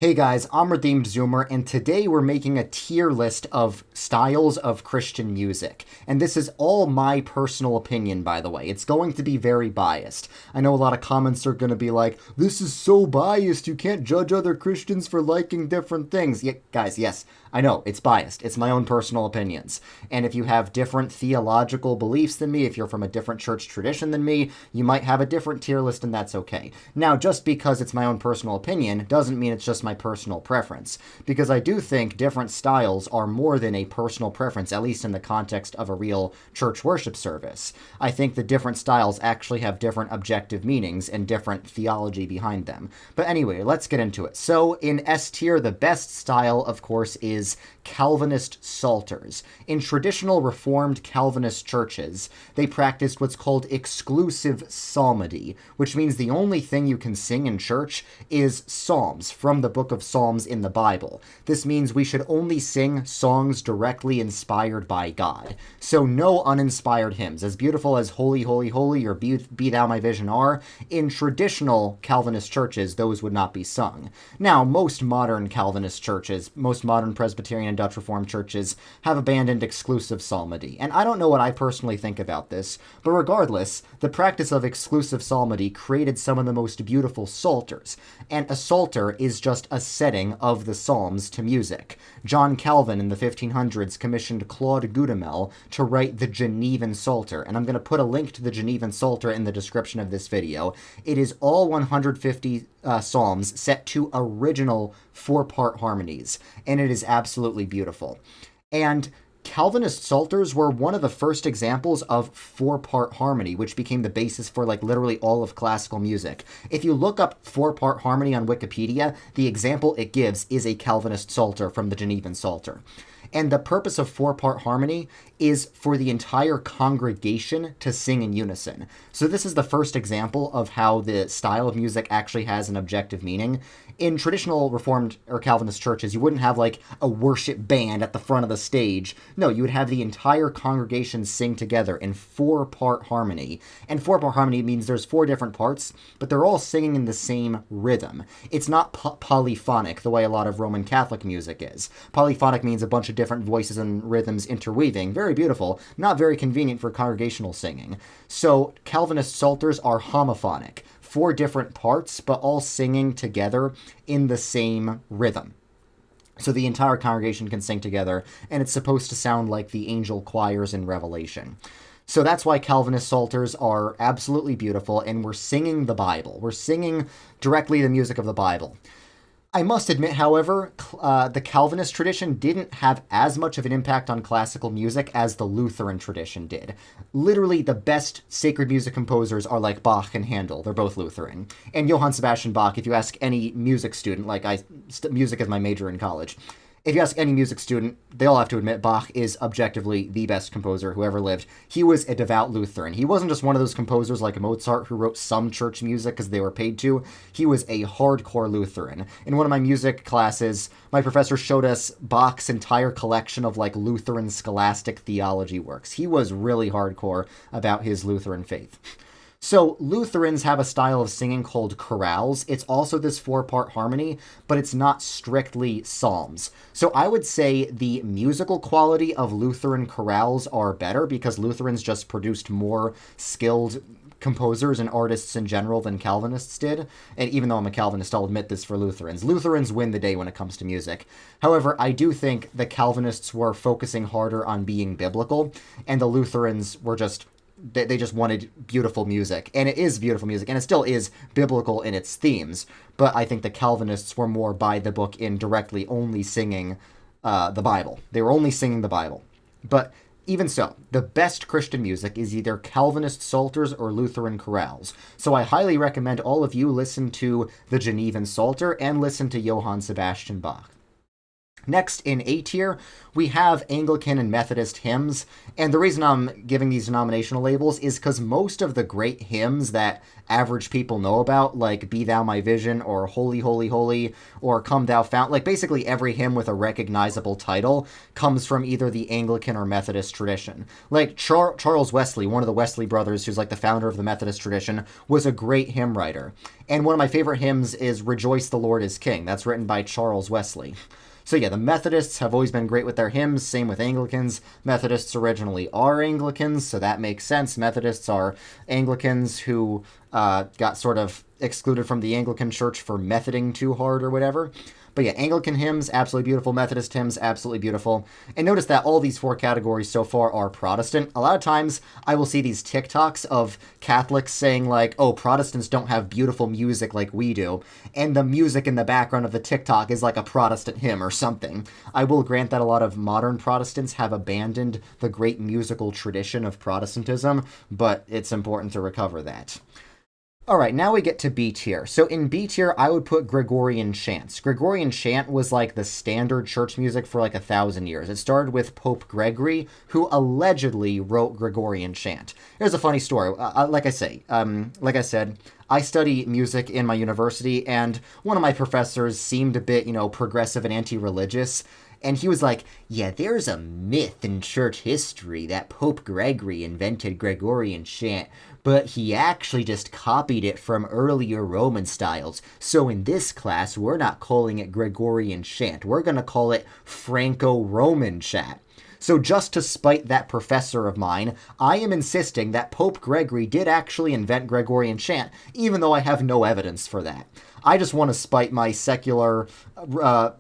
Hey guys, I'm Redeemed Zoomer, and today we're making a tier list of styles of Christian music. And this is all my personal opinion, by the way. It's going to be very biased. I know a lot of comments are going to be like, this is so biased, you can't judge other Christians for liking different things. Yeah, guys, yes, I know, it's biased. It's my own personal opinions. And if you have different theological beliefs than me, if you're from a different church tradition than me, you might have a different tier list, and that's okay. Now, just because it's my own personal opinion doesn't mean it's just my personal preference, because I do think different styles are more than a personal preference, at least in the context of a real church worship service. I think the different styles actually have different objective meanings and different theology behind them. But anyway, let's get into it. So in S tier, the best style, of course, is Calvinist psalters. In traditional Reformed Calvinist churches, they practiced what's called exclusive psalmody, which means the only thing you can sing in church is psalms from the book of Psalms in the Bible. This means we should only sing songs directly inspired by God. So no uninspired hymns. As beautiful as Holy, Holy, Holy or Be Thou My Vision are, in traditional Calvinist churches, those would not be sung. Now, most modern Calvinist churches, most modern Presbyterian and Dutch Reformed churches have abandoned exclusive psalmody. And I don't know what I personally think about this, but regardless, the practice of exclusive psalmody created some of the most beautiful psalters. And a psalter is just a setting of the Psalms to music. John Calvin in the 1500s commissioned Claude Goudamel to write the Genevan Psalter, and I'm going to put a link to the Genevan Psalter in the description of this video. It is all 150 psalms set to original four-part harmonies, and it is absolutely beautiful. And Calvinist psalters were one of the first examples of four-part harmony, which became the basis for literally all of classical music. If you look up four-part harmony on Wikipedia, the example it gives is a Calvinist psalter from the Genevan Psalter. And the purpose of four-part harmony is for the entire congregation to sing in unison. So this is the first example of how the style of music actually has an objective meaning. In traditional Reformed or Calvinist churches, you wouldn't have a worship band at the front of the stage. No, you would have the entire congregation sing together in four-part harmony. And four-part harmony means there's four different parts, but they're all singing in the same rhythm. It's not polyphonic the way a lot of Roman Catholic music is. Polyphonic means a bunch of different voices and rhythms interweaving. Very beautiful, not very convenient for congregational singing. So Calvinist psalters are homophonic. Four different parts, but all singing together in the same rhythm. So the entire congregation can sing together, and it's supposed to sound like the angel choirs in Revelation. So that's why Calvinist psalters are absolutely beautiful, and we're singing the Bible. We're singing directly the music of the Bible. I must admit, however, the Calvinist tradition didn't have as much of an impact on classical music as the Lutheran tradition did. Literally, the best sacred music composers are like Bach and Handel. They're both Lutheran. And Johann Sebastian Bach, if you ask any music student, music is my major in college, if you ask any music student, they all have to admit Bach is objectively the best composer who ever lived. He was a devout Lutheran. He wasn't just one of those composers like Mozart who wrote some church music because they were paid to. He was a hardcore Lutheran. In one of my music classes, my professor showed us Bach's entire collection of Lutheran scholastic theology works. He was really hardcore about his Lutheran faith. So Lutherans have a style of singing called chorales. It's also this four-part harmony, but it's not strictly psalms. So I would say the musical quality of Lutheran chorales are better because Lutherans just produced more skilled composers and artists in general than Calvinists did. And even though I'm a Calvinist, I'll admit this for Lutherans. Lutherans win the day when it comes to music. However, I do think the Calvinists were focusing harder on being biblical, and the Lutherans were they just wanted beautiful music. And it is beautiful music, and it still is biblical in its themes. But I think the Calvinists were more by the book in directly only singing the Bible. They were only singing the Bible. But even so, the best Christian music is either Calvinist psalters or Lutheran chorales. So I highly recommend all of you listen to the Genevan Psalter and listen to Johann Sebastian Bach. Next, in A tier, we have Anglican and Methodist hymns. And the reason I'm giving these denominational labels is because most of the great hymns that average people know about, like Be Thou My Vision, or Holy, Holy, Holy, or Come Thou Fount, like basically every hymn with a recognizable title comes from either the Anglican or Methodist tradition. Like Charles Wesley, one of the Wesley brothers, who's like the founder of the Methodist tradition, was a great hymn writer. And one of my favorite hymns is Rejoice the Lord is King. That's written by Charles Wesley. So yeah, the Methodists have always been great with their hymns, same with Anglicans. Methodists originally are Anglicans, so that makes sense. Methodists are Anglicans who got sort of excluded from the Anglican Church for methoding too hard or whatever. But yeah, Anglican hymns, absolutely beautiful. Methodist hymns, absolutely beautiful. And notice that all these four categories so far are Protestant. A lot of times I will see these TikToks of Catholics saying like, oh, Protestants don't have beautiful music like we do. And the music in the background of the TikTok is like a Protestant hymn or something. I will grant that a lot of modern Protestants have abandoned the great musical tradition of Protestantism, but it's important to recover that. All right, now we get to B tier. So in B tier, I would put Gregorian chants. Gregorian chant was like the standard church music for like 1,000 years. It started with Pope Gregory, who allegedly wrote Gregorian chant. Here's a funny story. Like I said, I study music in my university, and one of my professors seemed a bit, progressive and anti-religious. And he was like, yeah, there's a myth in church history that Pope Gregory invented Gregorian chant, but he actually just copied it from earlier Roman styles. So in this class, we're not calling it Gregorian chant. We're going to call it Franco-Roman chant. So just to spite that professor of mine, I am insisting that Pope Gregory did actually invent Gregorian chant, even though I have no evidence for that. I just want to spite my secular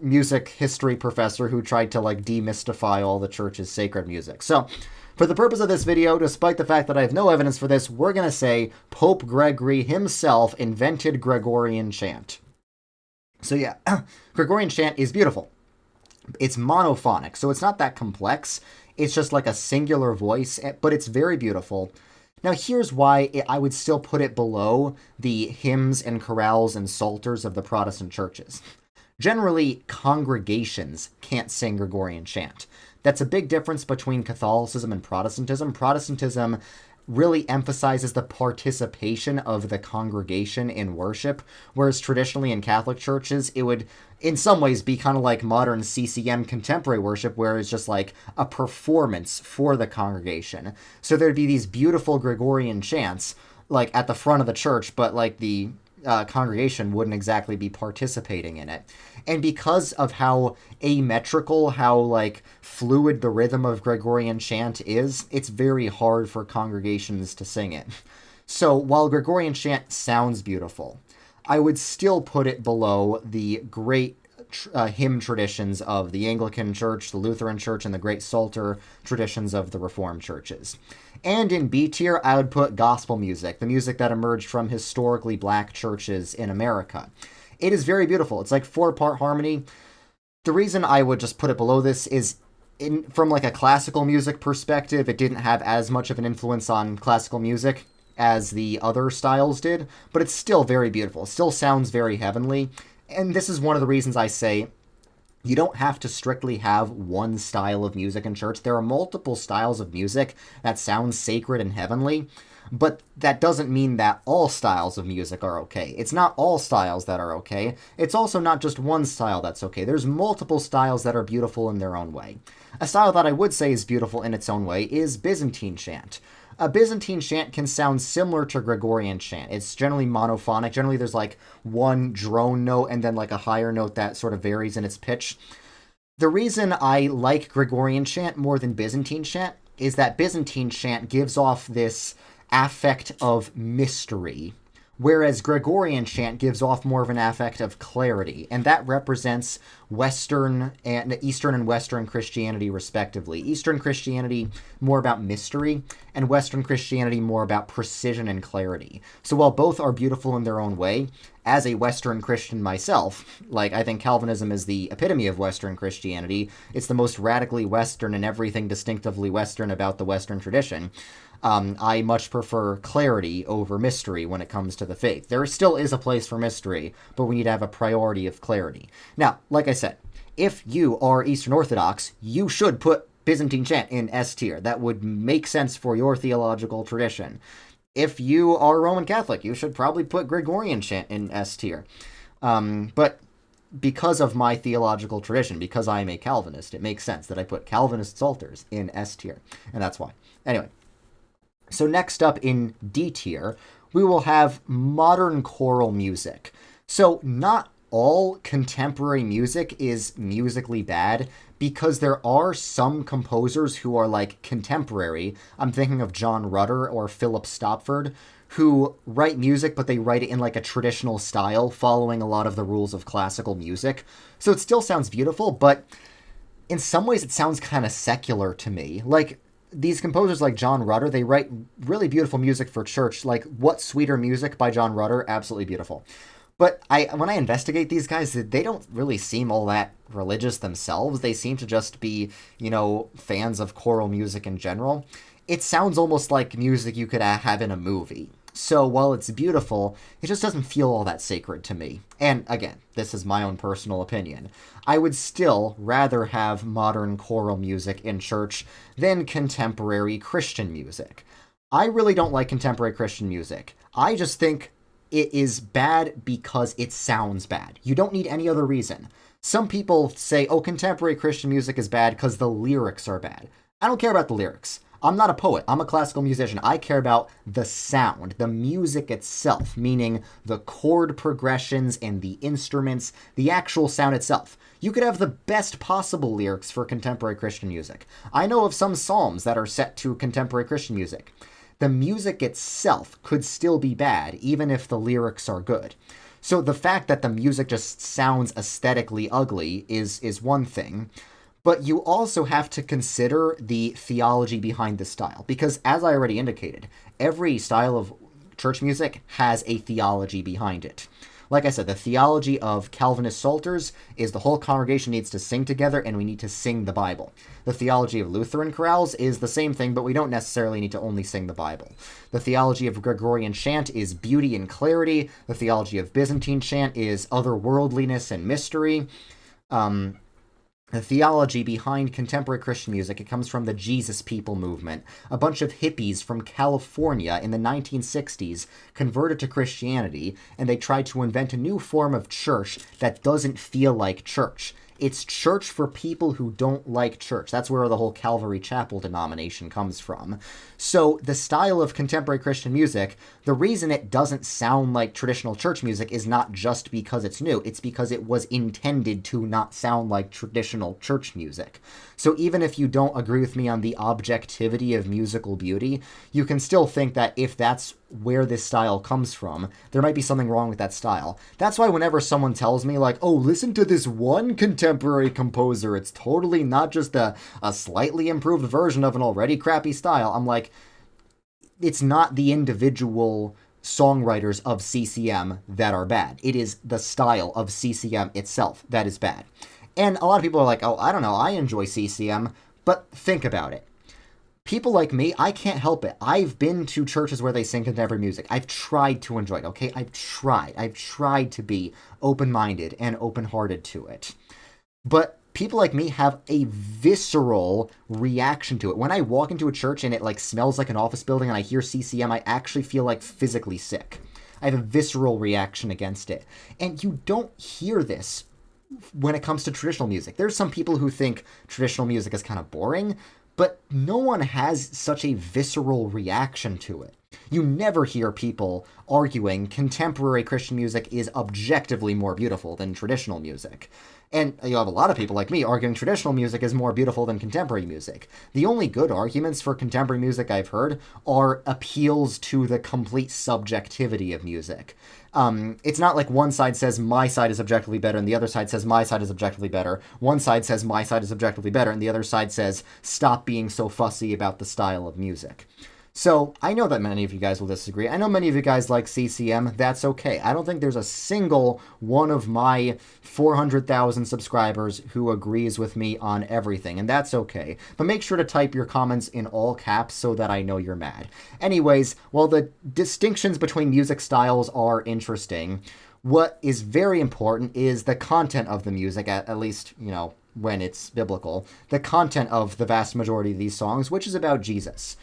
music history professor who tried to demystify all the church's sacred music. So for the purpose of this video, despite the fact that I have no evidence for this, we're going to say Pope Gregory himself invented Gregorian chant. So yeah, Gregorian chant is beautiful. It's monophonic, so it's not that complex. It's just like a singular voice, but it's very beautiful. Now here's why I would still put it below the hymns and chorales and psalters of the Protestant churches. Generally, congregations can't sing Gregorian chant. That's a big difference between Catholicism and Protestantism. Protestantism really emphasizes the participation of the congregation in worship, whereas traditionally in Catholic churches, it would in some ways be kind of like modern CCM contemporary worship, where it's just like a performance for the congregation. So there'd be these beautiful Gregorian chants like at the front of the church, but like the congregation wouldn't exactly be participating in it. And because of how asymmetrical, how fluid the rhythm of Gregorian chant is, it's very hard for congregations to sing it. So while Gregorian chant sounds beautiful, I would still put it below the great hymn traditions of the Anglican Church, the Lutheran Church, and the great Psalter traditions of the Reformed churches. And in B tier, I would put gospel music, the music that emerged from historically black churches in America. It is very beautiful. It's like 4-part harmony. The reason I would just put it below this is from a classical music perspective, it didn't have as much of an influence on classical music as the other styles did, but it's still very beautiful. It still sounds very heavenly. And this is one of the reasons I say you don't have to strictly have one style of music in church. There are multiple styles of music that sound sacred and heavenly, but that doesn't mean that all styles of music are okay. It's not all styles that are okay. It's also not just one style that's okay. There's multiple styles that are beautiful in their own way. A style that I would say is beautiful in its own way is Byzantine chant. A Byzantine chant can sound similar to Gregorian chant. It's generally monophonic. Generally, there's one drone note and then a higher note that sort of varies in its pitch. The reason I like Gregorian chant more than Byzantine chant is that Byzantine chant gives off this affect of mystery, whereas Gregorian chant gives off more of an affect of clarity, and that represents Eastern and Western Christianity respectively. Eastern Christianity more about mystery, and Western Christianity more about precision and clarity. So while both are beautiful in their own way, as a Western Christian myself, I think Calvinism is the epitome of Western Christianity. It's the most radically Western and everything distinctively Western about the Western tradition. I much prefer clarity over mystery when it comes to the faith. There still is a place for mystery, but we need to have a priority of clarity. Now, like I said, If you are Eastern Orthodox, you should put Byzantine chant in S tier. That would make sense for your theological tradition. If you are Roman Catholic, you should probably put Gregorian chant in S tier. But because of my theological tradition, because I am a Calvinist, it makes sense that I put Calvinist psalters in S tier, and that's why. Anyway, so next up in D tier, we will have modern choral music. So not all contemporary music is musically bad, because there are some composers who are like contemporary. I'm thinking of John Rutter or Philip Stopford, who write music, but they write it in like a traditional style, following a lot of the rules of classical music. So it still sounds beautiful, but in some ways it sounds kind of secular to me. Like, these composers like John Rutter, they write really beautiful music for church. Like, What Sweeter Music by John Rutter, absolutely beautiful. But when I investigate these guys, they don't really seem all that religious themselves. They seem to just be, fans of choral music in general. It sounds almost like music you could have in a movie. So while it's beautiful, it just doesn't feel all that sacred to me. And again, this is my own personal opinion. I would still rather have modern choral music in church than contemporary Christian music. I really don't like contemporary Christian music. I just think it is bad because it sounds bad. You don't need any other reason. Some people say, oh, contemporary Christian music is bad because the lyrics are bad. I don't care about the lyrics. I'm not a poet. I'm a classical musician. I care about the sound, the music itself, meaning the chord progressions and the instruments, the actual sound itself. You could have the best possible lyrics for contemporary Christian music. I know of some psalms that are set to contemporary Christian music. The music itself could still be bad, even if the lyrics are good. So the fact that the music just sounds aesthetically ugly is one thing. But you also have to consider the theology behind the style, because as I already indicated, every style of church music has a theology behind it. Like I said, the theology of Calvinist psalters is the whole congregation needs to sing together and we need to sing the Bible. The theology of Lutheran chorales is the same thing, but we don't necessarily need to only sing the Bible. The theology of Gregorian chant is beauty and clarity. The theology of Byzantine chant is otherworldliness and mystery. The theology behind contemporary Christian music, it comes from the Jesus People movement. A bunch of hippies from California in the 1960s converted to Christianity, and they tried to invent a new form of church that doesn't feel like church. It's church for people who don't like church. That's where the whole Calvary Chapel denomination comes from. So the style of contemporary Christian music, the reason it doesn't sound like traditional church music is not just because it's new. It's because it was intended to not sound like traditional church music. So even if you don't agree with me on the objectivity of musical beauty, you can still think that if that's where this style comes from, there might be something wrong with that style. That's why whenever someone tells me, like, oh, listen to this one contemporary composer, it's totally not just a slightly improved version of an already crappy style, I'm like, it's not the individual songwriters of CCM that are bad. It is the style of CCM itself that is bad. And a lot of people are like, oh, I don't know, I enjoy CCM, but think about it. People like me, I can't help it. I've been to churches where they sing contemporary music. I've tried to enjoy it, okay? I've tried to be open-minded and open-hearted to it. But people like me have a visceral reaction to it. When I walk into a church and it like smells like an office building and I hear CCM, I actually feel like physically sick. I have a visceral reaction against it. And you don't hear this when it comes to traditional music. There's some people who think traditional music is kind of boring, but no one has such a visceral reaction to it. You never hear people arguing contemporary Christian music is objectively more beautiful than traditional music. And you have a lot of people like me arguing traditional music is more beautiful than contemporary music. The only good arguments for contemporary music I've heard are appeals to the complete subjectivity of music. It's not like one side says my side is objectively better and the other side says my side is objectively better. One side says my side is objectively better and the other side says stop being so fussy about the style of music. So I know that many of you guys will disagree. I know many of you guys like CCM. That's okay. I don't think there's a single one of my 400,000 subscribers who agrees with me on everything, and that's okay. But make sure to type your comments in all caps so that I know you're mad. Anyways, while the distinctions between music styles are interesting, What is very important is the content of the music, at least, when it's biblical. The content of the vast majority of these songs, which is about Jesus.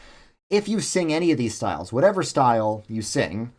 If you sing any of these styles, whatever style you sing,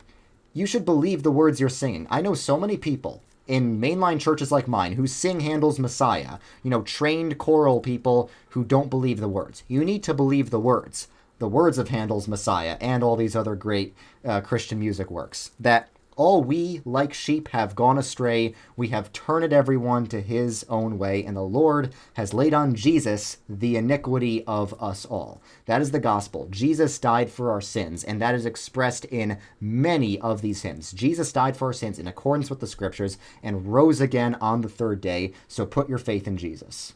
you should believe the words you're singing. I know so many people in mainline churches like mine who sing Handel's Messiah, trained choral people who don't believe the words. You need to believe the words of Handel's Messiah and all these other great Christian music works. That all we, like sheep, have gone astray. We have turned everyone to his own way, and the Lord has laid on Jesus the iniquity of us all. That is the gospel. Jesus died for our sins, and that is expressed in many of these hymns. Jesus died for our sins in accordance with the scriptures and rose again on the third day, so put your faith in Jesus.